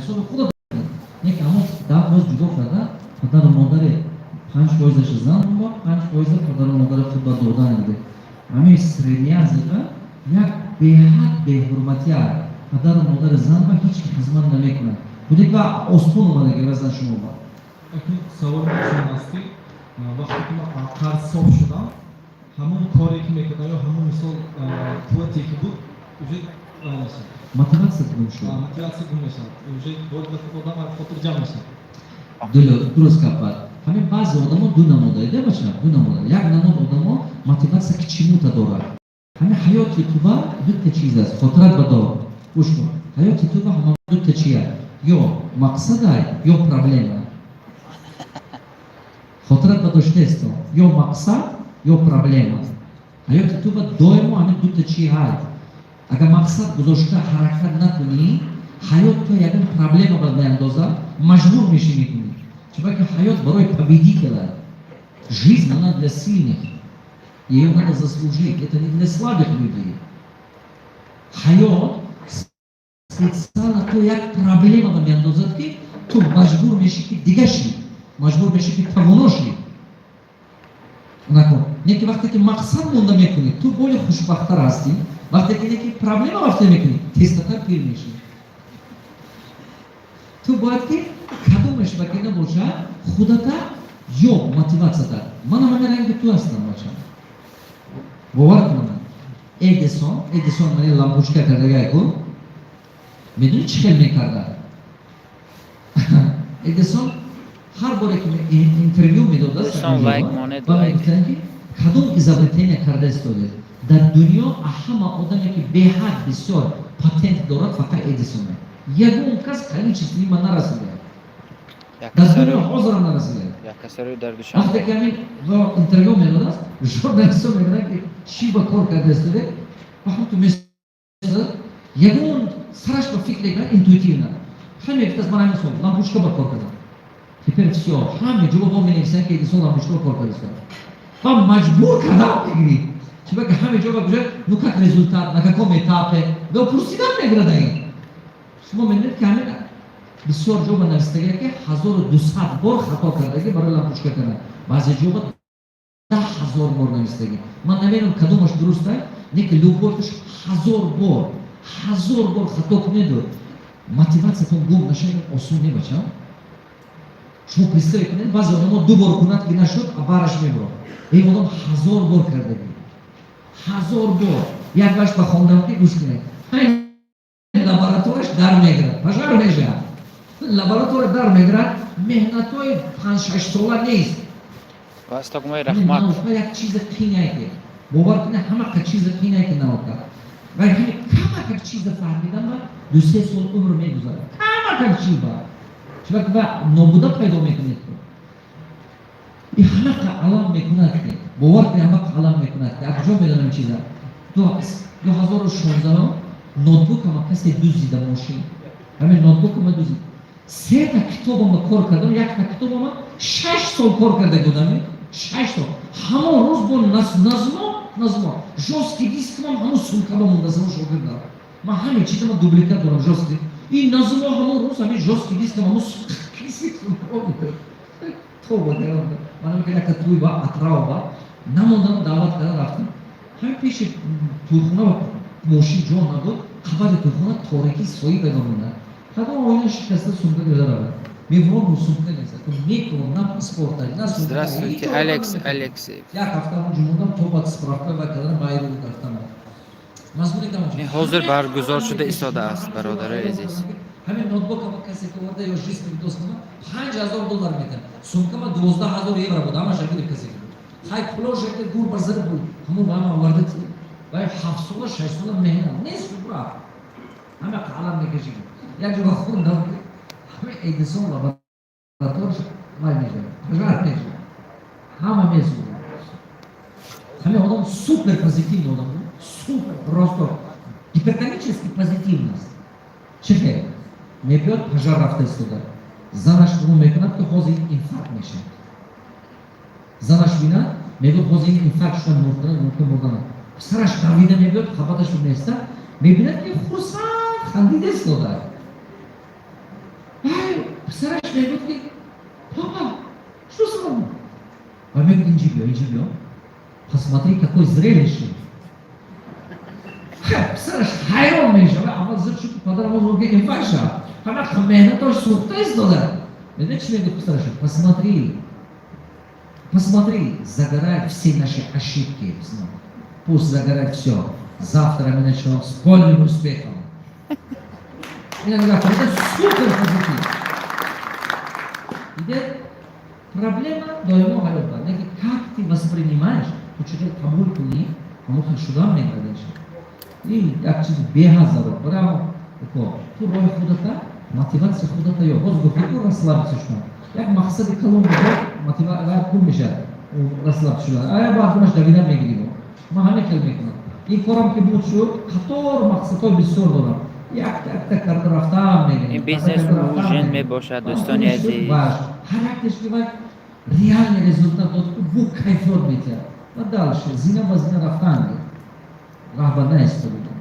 حساب خود یک اما در باز جدا کرده پدر و مادر 5% زن و 5% پدر و مادر خود با دادن میده. همین سرینی از اینجا یک به حد به حرمتی است. پدر و مادر زن با هیچ خدمت نمیکنه. بودی که اسطول اومده که وزن شما با. اکنون سوال میشون هستی وقتی که ما قرض صاف شدم همون کاری که میکنه یا همون مثال قوتی که بود уже میشه. Мотивация گم شد. мотивация گم میشه. уже باید به خود آدم خاطر جمع میشه. درست کپر. همین بعضی آدما دو نموده ایده باشه. دو نموده. یک نمود آدما мотивация که چی موتا داره. همین حیاتی تو با دو تا چیز است. خاطرت بدار. گوش کن. حیاتی تو با هم دو تا چیه. یا مقصد است یا پرابلم است. خاطرت بداشته است. یا مقصد یا پرابلم است. حیاتی تو با دائما همین دو تا چی هست. اگر مقصد گذاشته حرکت نکنی حیات تو یکم پرابلم رو میاندازه مجبور میشی میکنی چون که حیات برای победی کرده жизнь она для сильных ее надо заслужить это не для слабых людей حیات специально تو یک پرابلم رو میاندازد که تو مجبور میشی که دیگه شی مجبور میشی که تمنا شی نکن نه که وقتی که مقصد مونده میکنی تو باید خوشبخت‌تر هستی وقتی که پرابلم رفته میکنی تیزتر پیر میشی تو باید که کدومش بکی نباشه خودتا یا موتیواسیت من همه رنگ تو هستم بچه باور کنم ادیسون من لامپوچکا کرده گو میدونی چی خیلی میکرده ادیسون هر باره که اینترویو میداده و میگفتن که کدوم ایزابریتین کرده استوده در دنیا همه آدمی که به حد بسیار پاتنت دارد فقط ادیسونه یگون کس خیلی چیزی من نرسیده در دنیا حاضر نرسیده وقتی که همین اینترویو میداده است ژورنالیست‌ها میگن که چی با کار کرده استوده و هم تو میسازد یگون سرش با فکر نکنه اینتویتیو نه همین که از من همین سوال لامپوچکا با کار کردم تیپر بسیار همین جواب ها مینویسن که ادیسون لامپوچکا با کار کرده و مجبور کردم بگیری چون که همه جا بگوشه نکات رزولتات نکاکم اتاپه و پرسیدن نگرده این شما میدونید که همین بسیار جواب نوشته که 1200 بار خطا کرده برای لامپوچکا کردن بعضی جواب 10,000 بار نوشته من نمیدونم کدومش درسته نه که لوپورتش 1000 بار خطا کنید و موتیواسیتون گم نشه آسون نمیشه شما پرسیده کنید بعضی آدم 2 بار کند که نشد بارش میبره این آدم 1000 بار کرده بود 1000 بار یک باش با خوندم که گوش کنید لابراتوارش در میگرد پشار میشه لابراتوار در میگرد مهنت های 5-6 ساله نیست واستقمای رحمت یک چیز قینه که باور کنه همه چیز قینه که نوکر و همین کمک چیز فهمیدن من 2-3 سال عمر میگذاره کمک چیز با چون که نابوده پیدا میکنید این همه علم میکند که باور کنه همه علم میکند که اجرا میدونم چیزا 2016 نوتبوک هم کسی دزدیده ماشین همین نوتبوک هم دزدید 3 تا کتاب هم کار کردم یک تا کتاب هم 6 سال کار کرده بودم 6 سال همه روز با نظم جوسکی دیسک هم همون سلطه با منظم شده دارم من همین چیز هم دوبلیکت دارم جوسکی این نظم همون روز همین جوسکی دیسک هم همون کسی سلطه تو بودم من میگم که توی با اطراف با نموندم دعوت کردم رفتم همین پیش توخونه موشی جان نبود خبر توخونه تاریکی سوی پیدا مونده خدا آینه شکسته سونده گذاره رفت میبرم رو سونده نیست تو میکنم نه پاسپورت نه سونده Здравствуйте, Алекс. یک هفته من جمعودم تو باید سپرافه و کردن باید رو گفتم Hozir barguzor shуда istoda است برادر عزیز همین نوتبوک هم کسی که ورده یا جیست که دوست کنم $5,000 میتن سونکه ما 12,000 یورو بود همه شکل کسی بود خیلی پلوش که گور برزر بود همون با همه ورده تید و 7 سال 6 سال مهنه نیست برا همه قلم میکشید یک جا خوندم همه ایدیسون لابراتوارش مای میشه همه میزون همه آدم سوپر پوزیتیو آدم بود سوپر просто гипертонически позитивность چه میبیاد پژار رفته استوده زنش رو میکند که حاضر اینفارکت میشه زنش بینه میگه حاضر اینفارکت شدن مردن سرش دویده میبیاد خبرش رو نیسته میبیند که خرسند خندیده استوده писараш мегӯфт ки папа что с вами? А мегӯфт инҷи биё. Посмотри, какой зрелище. Писараш ҳайрон мешавад. Аввал зуд шуд падарам озгоҳ ки ваша қанаqa меҳнатош сӯхта истода. Медонӣ чӣ мегӯфт писараш? Посмотри, загорает все наши ошибки. Пусть загорает все. Завтра мы начнем с полным успехом. Это супер позитив. Идет проблема доимо ҳалота. Lekin как ты воспринимаешь, то чиро қабул кунӣ, ҳамон шудан мегардиш. И як чиз беҳад зарур. Браво. ту роҳи худата, мотивация худата ё. Боз гуфту расслабиться шудан. Як мақсади калон буда, мотивация кул мешад. Расслаб шудан. Ая баъдаш давида мегирӣ. Ман ҳамин хел мекунам. این کارم که بود شد خطار مقصدهای بسیار دارم یک تک کرده رفتم میگم این بیزنس ویژن میباشد دوستان عزیز هر یکش که باید ریال رزولتات داد بو کیفیت میده و دالش زینه و زینه رفتن راه بنده است بودم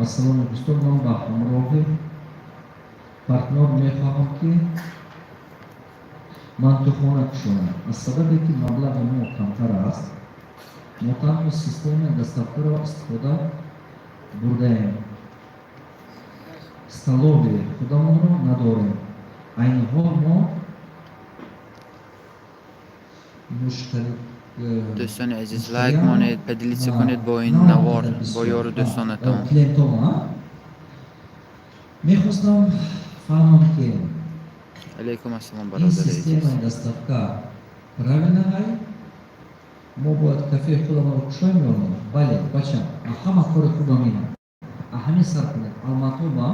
السلام دوستان من با همراه партнер мехоҳам ки мантӯхона кушонам. Аз сабабе ки маблағи мо камтар аст, мо танҳо системаи доставкаро истифода бурдаем. Столове худамонро надорем. Айни ҳол мо دوستان عزیز لایک کنید، поделиться کنید با این نوار با یار دوستانتان. میخواستم فهمم که علیکم السلام این برادر سیستم عزیز. доставка правильно ҳай? мо бояд кафеи худамонро кушоем ё не? Бале, бачам, ҳама кори хубам ина. Ҳамин сар кунед. Алмато ба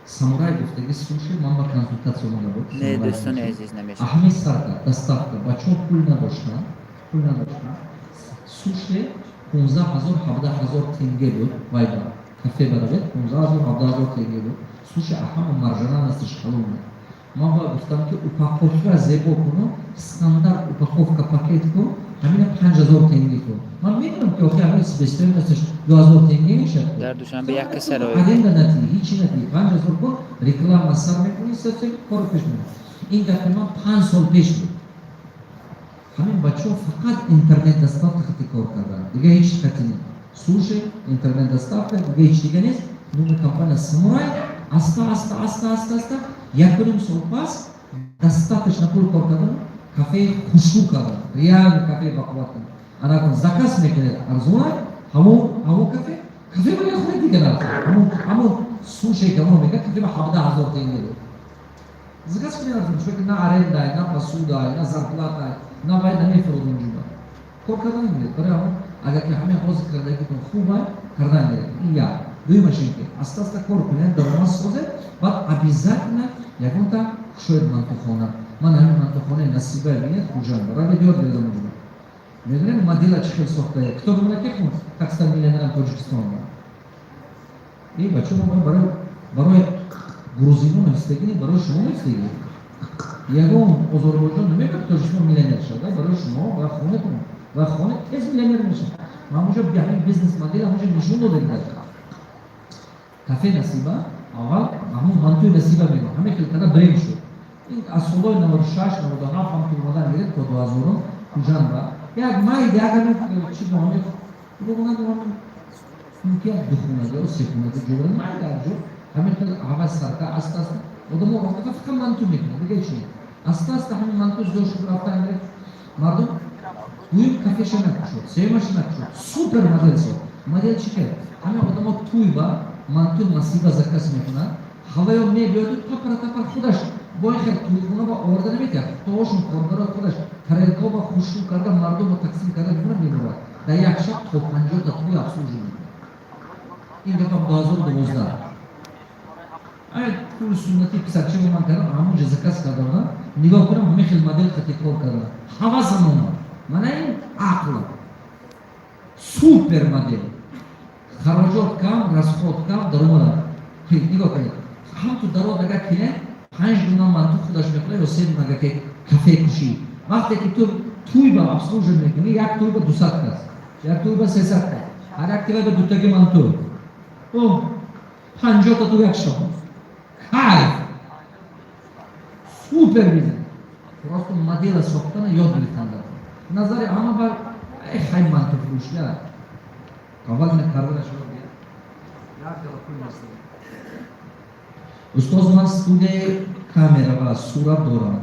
Самурай гуфтаги суши ман ба консултация омада буд. Не, دوستان عزیز نمیشه. ҳамин сарка доставка бачаҳо пул надоштанд. Суши 15000 17000 тенге буд. Вайда кафе баравед 15000 17000 тенге буд. Суши ҳама маржана ҳасташ халом. Ман ба гуфтам ки упаковка зебо кунам, стандарт упаковка пакет кун, ҳамина 5000 тенге кун. Ман медонам ки охир ҳамин специалист ҳасташ 2000 тенге мешавад. در دوشنبه یک کسی رو агенда нати ҳичи нати 5000 кун реклама сар мекунӣ сафсем кору пеш мебарад. Ин гапи ман 5 сол пеш буд. ҳамин бачаҳо фақат интернет доставка хати кор карданд. Дига ҳеч хати не. Суши, интернет доставка, дига ҳеч дига нест. Номи компания Самурай аста якуним сол пас достаточно пул кор кардан, кафеи хушрӯ кардан, реални кафеи бақувват кардан. Анакун заказ мекунед арзуна, ҳамон кафе ба як хона дига нарафт. ҳамон суши ки мо мегӯяд кафе ба 17000 тенге буд. Заказ кунед арзуна, чунки на арендай, на посудай, на зарплатай, на вайда мефурӯдем ҷуба. Кор кардан мегӯяд. Барои ҳамон агар ки ҳамин ҳозир кардагитон хуба кардан гиред. Ин як. Дуюмаш ин ки аста кор кунед, даромад созед, баъд обязательно ягонта кушоед мантӯхона. Ман ҳамин мантӯхонаи Насиба бинед хуҷанда. Равед ёд берам ҷуба. Медонем модела чӣ хел сохтае. Китоби мана ки хун как стать миллионером Тоҷикистона. И бачаҳо барои грузинон истаги, барои шумо истаги. Ягон озарбойҷон намегӯяд Тоҷикистон миллионер шад, барои шумо ва хонатон ва хона тез миллионер мешавад. Ман муҷа ҳамин бизнес модела муҷа нишон додем дар кафе Насиба. Аввал ҳамон мантӯи Насиба мегӯям. Ҳамин хел када бренд шуд. Ин аз солҳои 96 97 ҳам ки омадан гиред то 2000 хуҷанда як майд як чӣ гуфтам ки ду хонага ё се хонага ҷӯбра майд аҷо ҳамин хел ҳавас сарка аста одамо рафта фақат мантӯ мекунад дига ҳеч не. Аста ҳамин мантӯ зиё шуд рафтан гиред мардум дуюм кафеша накушод, сеюмаша накушод. Супер модель сохт. Модель чӣ керд? Ҳамин одамо туй ба мантӯ Насиба заказ мекунад. ҳаваё мебиёду тапар худаш бо ин хел туйхона ба оварда наметиҳад. Тоошон коргарои худаш тарелка ба хушрӯ карда мардумро тақсим карда мекунад мебарад. Дар як шаб то 50 та туй обслуживание мекунад. Ин гапам 2012. Ай пули суннати писарчаро ман кардам, ҳамонҷа заказ кардам. Нигоҳ кунам ҳамин хел модел хати кор кардам. ҳавасам омад. Мана ин ақл. Супер модел. хароҷот кам, расход кам, даромад. Нигоҳ кунед. ҳам ту дароз агар клиент 5 дуна мантӯ худаш мекунад ё 3 дуна агар ки кафе кушӣ وقتی که تو توی با обслуживать میکنی یک توی با 200 کس یک توی با 300 کس هر یک توی با دوتاگی من تو او 50 تا تو یک شام کار سوپر میزن просто مدل ساختن یاد گرفتن در نظر همه بر خیلی من تو فروشگر قبل نکردنش رو بیاد یک جلو پول مستقیم استاد من استودیو کامera و صورت دارم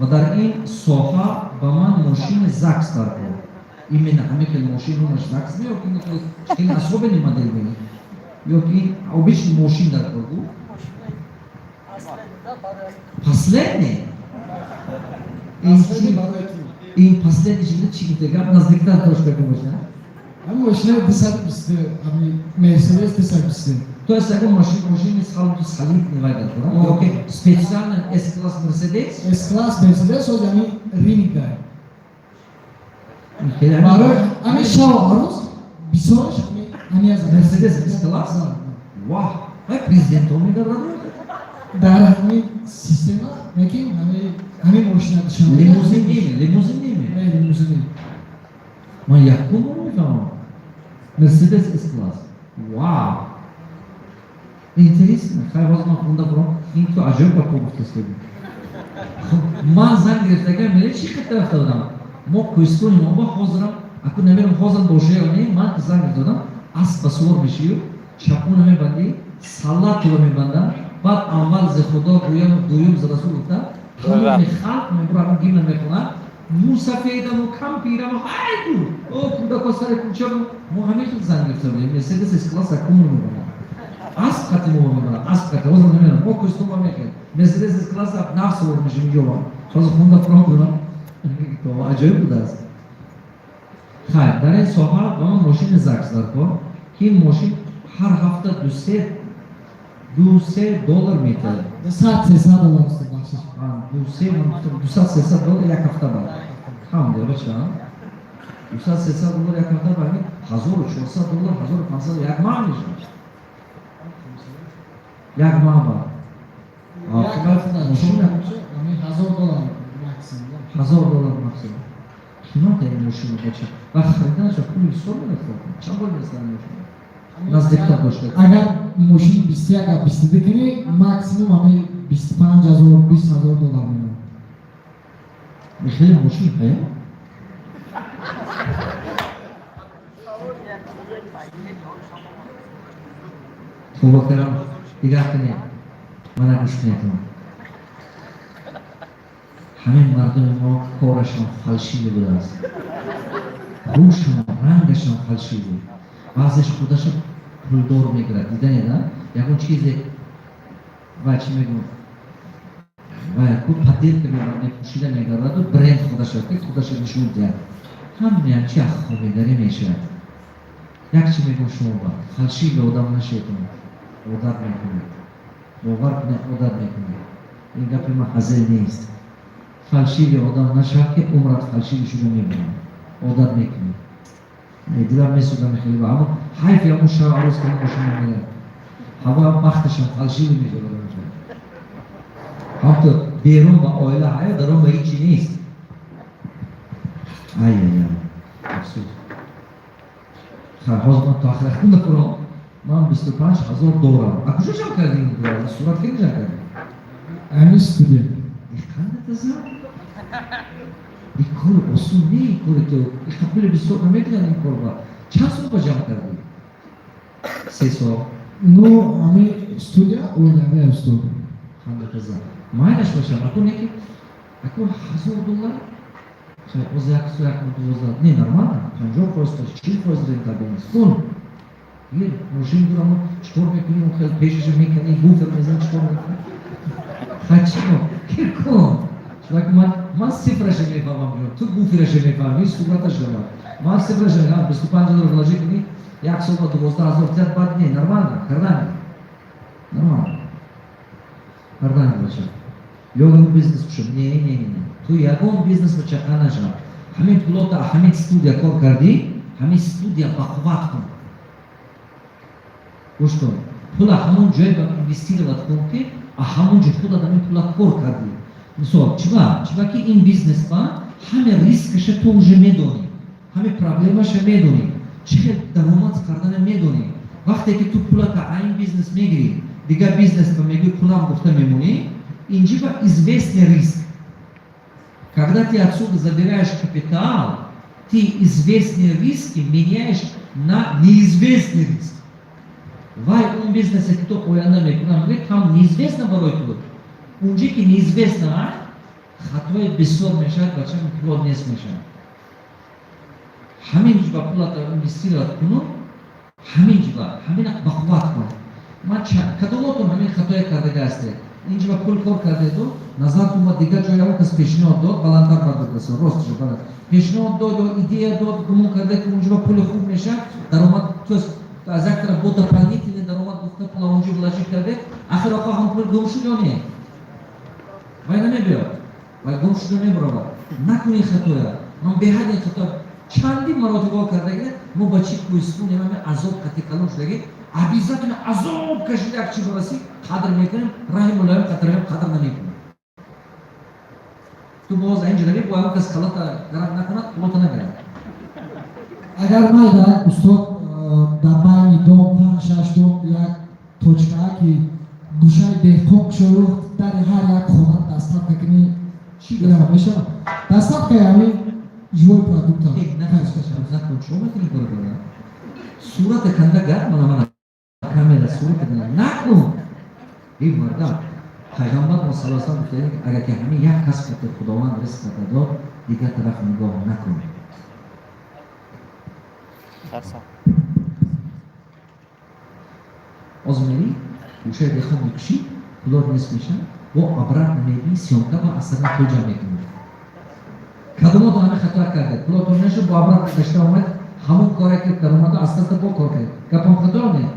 و در این ساحه به من ماشین زکس در بود این همه که ماشین رو زکس بیاد که این اصابه نماده بینید یا که این اوبیش ماشین در بود последний این последний چیزی چی که گفت نزدیکتر ترش بگم باشه Ama машина 220, ами Mercedes 220. То есть такой машине схал то салит не вайдат, да? Окей, специально S-класс Mercedes. S-класс Mercedes o ами Ring дай. Баро, Баро, ами шау арус, бисораш ами аз Mercedes S-класс. Вау, ай президент он не говорил. дар ами система, мекин ами машина дишан. Лимузин değil mi? Limuzin değil mi? Ne limuzin. Ma yakın mı tamam? Mercedes S-класс. Вау. Интересно, хай возьмем фонда про никто acayip bakmıştı söyledi. Manzan girdiğinde böyle çıkıp tarafta Mo kuistoni mo hazırım. Akı ne benim hazır boşaya ne man zan girdiğinde as basur mişiyor. Şapun me bandi salat me bandan. Bad amal ze Xudo duyum ze Rasulullah. Hamı me halk me buranın gimle me kona. Musafirde mu kampira mu haydu. O kuda kosare kuçam mu hamı zan girdiğinde Mercedes S-класс akımı mı bana. Az katı mı bana? Az katı. O zaman ne? Mo kuistoma me ked. Mercedes S-класс nasıl olmuş mi diyor. Sonra Honda Pro تو عجایب بود است. خیر در این ساحه با من ماشین زکس در کار که این ماشین هر هفته $200 میتره. 200-300 dolar است بخشش. $200-300 یک هفته بعد. هم دیگه بچه هم. $200-300 یک هفته بعد $1,400 $1,500 یک ماه میشه. یک ماه بعد. Yakında ماشین ами $1000 maksimum. $1,000 maksimum. Kime de emoşunu geçer? Bak haridan çok pul sormuyor mu? Çabuk mesela emoşunu. Nazdikta boşver. Agar mashina 20 aga 20 dekini maksimum ами $25,000-$20,000 میاد. Mikhail emoşun hayal. تو وقتم دیگر کنی من گوش نمیکنم. همین مردم ما کارشان فلشیده بوده است. روشان رنگشان فلشی بود. بعضش خودش پولدار میگیرد. دیدن نه؟ یکون چیزی و چی میگم؟ و کو پدید که میگم پوشیده میگرد و برند خودش نشون دهد. همین چی خوبی داری میشه. یک چی میگم شما با فلشی به آدم نشیدم. عادت میکنید. باور کنید عادت میکنید. این گپ ما حاضر نیست. فلشی به آدم نشد که عمرت فلشی شده میبینم. عادت میکنید. دیدم میسودم خیلی با اما حیفی همون شب عروض کنم باشم میگم. هوا بختشم فلشی میگه. هم تو بیرون با آیله های درون با هیچی نیست. ای افسوس. خیلی حاضر من تا آخر خونده کنم. من $25,000. اکوشو جمع کردیم دولار؟ صورت خیلی جمع کردیم. ами студия. خنده تزا؟ این کار اصول نه این کاری تو قبل 20 سال نمیکنن این کار با چند سال با جمع کردیم؟ 3 سال. Ну, ами студия o'ynadi ustun. خنده تزا. مایلش باشم. اکو نکی اکو $1,000 خیلی از یک سو یک $12 نه نرمال 50% 40% رنتابل نیست. کن یه ماشین دارم چطور میکنیم خیلی پیشش میکنی بوفر میزن چطور میکنی خچینو که کن شاید من صفرش میفهمم تو بوفرش میفهمی صورتش دارم من صفرش میفهمم $25,000 вложи کنی یک سال با $12,000 زیاد بد نه نرمال کردن نرمال کردن باشه یادم بیزنس بشم نه تو یکم بیزنس بچه نشم همین پولات همین استودیا کار کردی همین استودیا با قوت کن گوش کن پولا همون جای با اینوستیرovat کن که همون جای خود آدمی پولا کار کردی مثال چیبا که این بیزنس با همه ریسکش تو уже میدونی، همه پرابلمش میدونی، چه درآمد کردن میدونی. وقتی که تو پولت این بیزنس میگیری، دیگه بیزنس تو میگی پولم گفته میمونی، اینجا با известный риск. Когда ты отсюда забираешь капитал, ты известные риски меняешь на неизвестный риск. Вай он бизнесе кто пояна мекунам, говорит, там неизвестно барой тут. Унжи ки неизвестно, хатвай бисор мешает, бачам плод не смешает. Хамин жба пулата инвестировать куну, хамин жба, хамин бахват куну. Мача, кадолото хамин хатвай кардегасте. Инжба пул кор кардеду, назад ума дига джоя кас пешно до, балантар бададасо, рост же балант. Пешно до идея до, кому кардеку унжба пул хуб мешает, даромат, то есть از یک طرف بود дополнительный درآمد گفته پول اونجا ولاجی کرده آخر آقا هم پول گم شده نه وای نمیبیاد وای گم شده نمیبرود نکنی خطایا من به حد این خطا چندی مراتبه کرده گه ما با چی کویسکونیم همه عذاب قطعی کلون شده گه عبیزت عذاب کشیده اک چی برسی قدر میکنیم راه ملایم قدر نمیکنیم تو باز اینجا نبی با هم کس کلات گرد نکند کلات نگرد اگر مایده استاد در بین دو پنج شش دو یک توچکه که گوشه دهقان شروع در هر یک خانه دستاب کنی چی داره میشه دستاب که همین جوی پرودکت نکن شما میتونی کار کنی صورت کنده گرد من کاملا صورت کنده نکن این مردم پیغمبر ما صلی الله علیه و سلم اگر که همین یک کس که خداوند رزق داد دیگه طرف نگاه نکن آزمری گوشه دخم میکشی پولار نیست میشن و عبرت نمیبی سیانکه و اصلا پول جمع میکنی کدومات همه خطا کرده پولاتون نشد با عبرت داشته آمد همون کاری که درآمد اصلا با کار کرد گپم خطا نه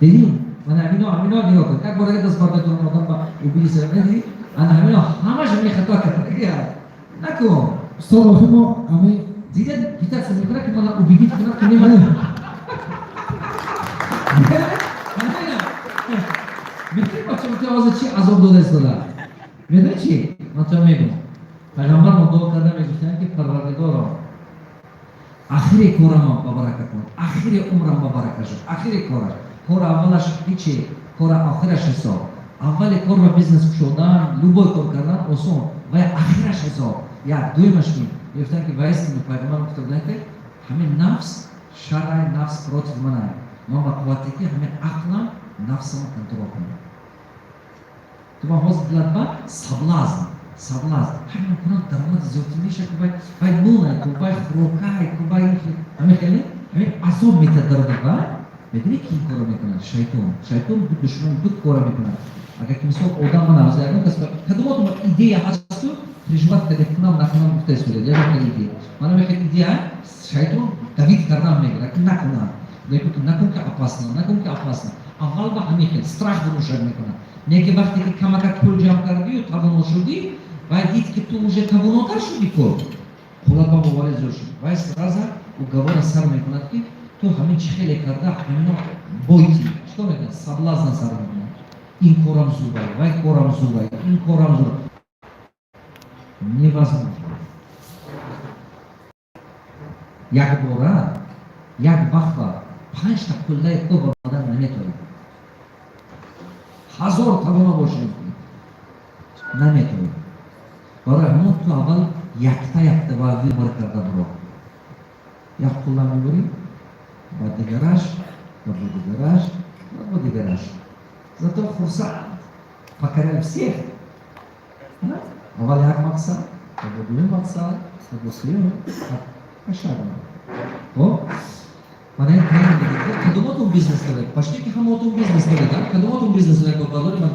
دیدیم من همینا نگاه کن یک بار دست برده کنم آدم با اوبیلی سر ندید من همینا همش همین خطا کرده نکن استاد ما همین دیدن پیتر سر میکنه که من اوبیلی کنم که نمیدونم میتونی بچه متوازه چی عذاب داده است داده میدونی چی؟ من تو میگم پیغمبر ما دعا کرده میگفتن که پروردگارا آخری کارم مبارک کن آخری عمرم مبارک شد آخری کار اولش هیچی کار آخرش حساب اول کار و بیزنس شدن لوبای کار کردن آسان و آخرش حساب یا دویمش میگفتن که وایس می پیغمبر گفته بودن که همین نفس شرع نفس فرات منه ما با قوتی که همین عقلم نفسم کنترل کنم تو با حوض دلت با سبلاز همین کنم درآمد زیادی میشه که باید نونه که باید خروکای که باید همین خیلی همین عذاب میتر درآمد با میدونی کی این کارو میکنه شیطان بود دشمن بود کارو میکنه اگر که مثلا آدم من عوض کردم کس کدومات ما ایده هست تو رشوت بده کنم نکنم گفته است ولی جایی ایده من میگم ایده شیطان دوید کردم میگه که نکنم لیکن نکن که اپاسنا اول با همین خیلی страх بروشد میکنه میگه وقتی که کمک پول جمع کردی و توانو شدی باید دید که تو уже تواناتر شدی کار خدا با مبارز شد باید سرازه و گوار سر میکند که تو همین چی خیلی کرده همینو بایتی چطور میگن سبلازن سر میکنه این کارم زوبای وای کارم زوبای این کارم زوبای невозможно یک باره یک وقت 5 تا کله تو با آدم نمیتونی 1000 توانه باشید نمیتونی برای همون تو اول یکتا وردی بار کرده برو یک کله میبری با دیگرش با دیگرش зато فرصت покоряем всех اول یک مقصد با دوم مقصد با سوم اشاره خب من این کاری میگم کدوماتون بیزنس داره پشتی که هماتون بیزنس داره کدوماتون بیزنس داره با من